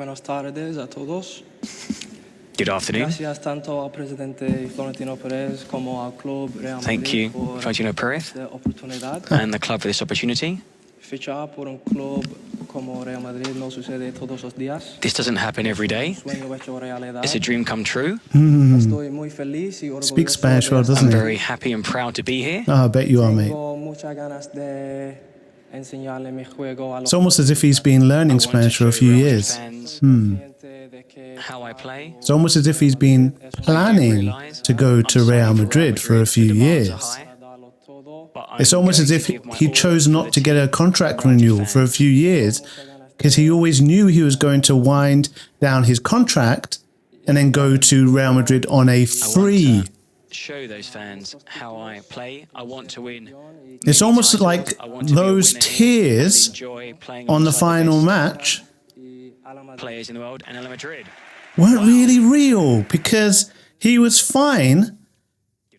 Buenas tardes a todos. Good afternoon. Gracias tanto al presidente Florentino Perez como al club Real Madrid. Thank you, Florentino Perez, and the club for this opportunity. Fichar por un club como Real Madrid no sucede todos los días. This doesn't happen every day. It's a dream come true. Estoy muy feliz y orgulloso. Speaks Spanish well, I'm doesn't he? very happy and proud to be here. Oh, I bet you are, mate. Tengo muchas ganas de enseñarle mi juego a los It's almost as if he's been learning I want to Spanish for a show few Real Madrid years. fans how I play. It's almost as if he's been planning to go to Real Madrid for a few years. It's almost as if he chose not to get a contract renewal for a few years because he always knew he was going to wind down his contract and then go to Real Madrid on a free. Show those fans how I play. I want to win. It's almost like those tears on the final match Players in the world and Real Madrid. weren't really real because he was fine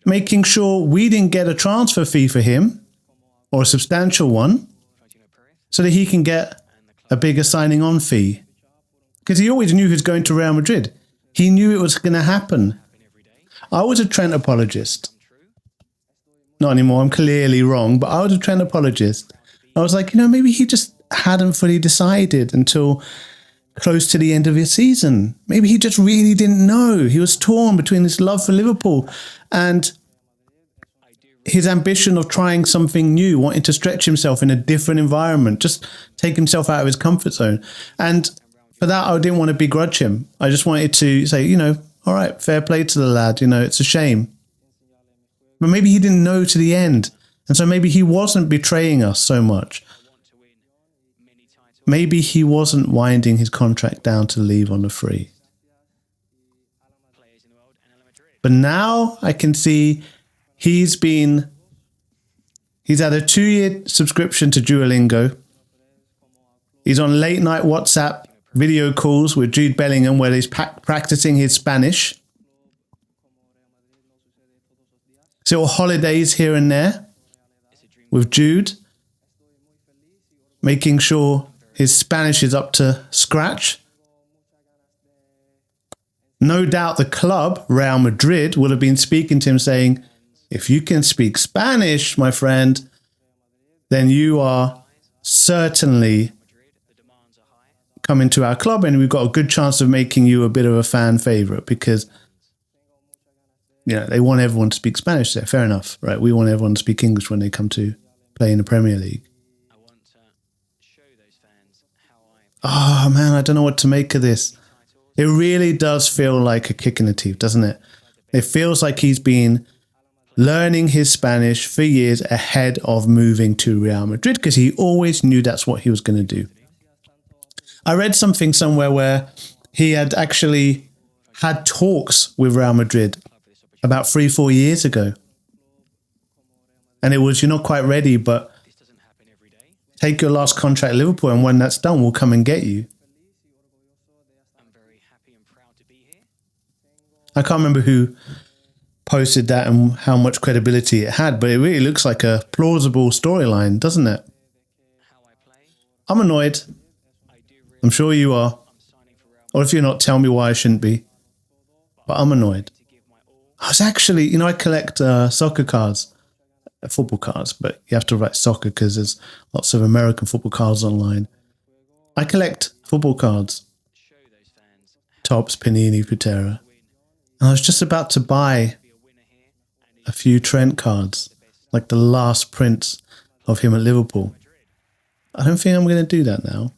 making sure we didn't get a transfer fee for him or a substantial one so that he can get a bigger signing on fee because he always knew he was going to Real Madrid. He knew it was going to happen. I was a Trent apologist. Not anymore. I'm clearly wrong, but I was a Trent apologist. I was like, maybe he just hadn't fully decided until close to the end of his season. Maybe he just really didn't know. He was torn between his love for Liverpool and his ambition of trying something new, wanting to stretch himself in a different environment, just take himself out of his comfort zone. And for that, I didn't want to begrudge him. I just wanted to say, all right, fair play to the lad. It's a shame. But maybe he didn't know to the end. And so maybe he wasn't betraying us so much. Maybe he wasn't winding his contract down to leave on the free. But now I can see he's had a 2-year subscription to Duolingo. He's on late night WhatsApp video calls with Jude Bellingham where he's practicing his Spanish. So holidays here and there with Jude, making sure his Spanish is up to scratch. No doubt the club, Real Madrid, will have been speaking to him saying, if you can speak Spanish, my friend, then you are certainly coming to our club and we've got a good chance of making you a bit of a fan favourite because, they want everyone to speak Spanish there. Fair enough, right? We want everyone to speak English when they come to play in the Premier League. Oh, man, I don't know what to make of this. It really does feel like a kick in the teeth, doesn't it? It feels like he's been learning his Spanish for years ahead of moving to Real Madrid because he always knew that's what he was going to do. I read something somewhere where he had actually had talks with Real Madrid about 3-4 years ago. And it was, you're not quite ready, but take your last contract at Liverpool, and when that's done, we'll come and get you. I can't remember who posted that and how much credibility it had, but it really looks like a plausible storyline, doesn't it? I'm annoyed. I'm sure you are. Or if you're not, tell me why I shouldn't be. But I'm annoyed. I was actually, I collect soccer cards, football cards, but you have to write soccer because there's lots of American football cards online. I collect football cards. Topps, Panini, Putera. And I was just about to buy a few Trent cards, like the last prints of him at Liverpool. I don't think I'm going to do that now.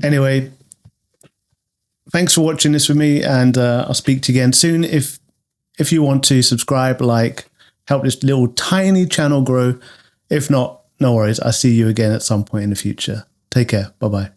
Anyway, thanks for watching this with me, and I'll speak to you again soon. If you want to subscribe, help this little tiny channel grow. If not, no worries. I'll see you again at some point in the future. Take care. Bye-bye.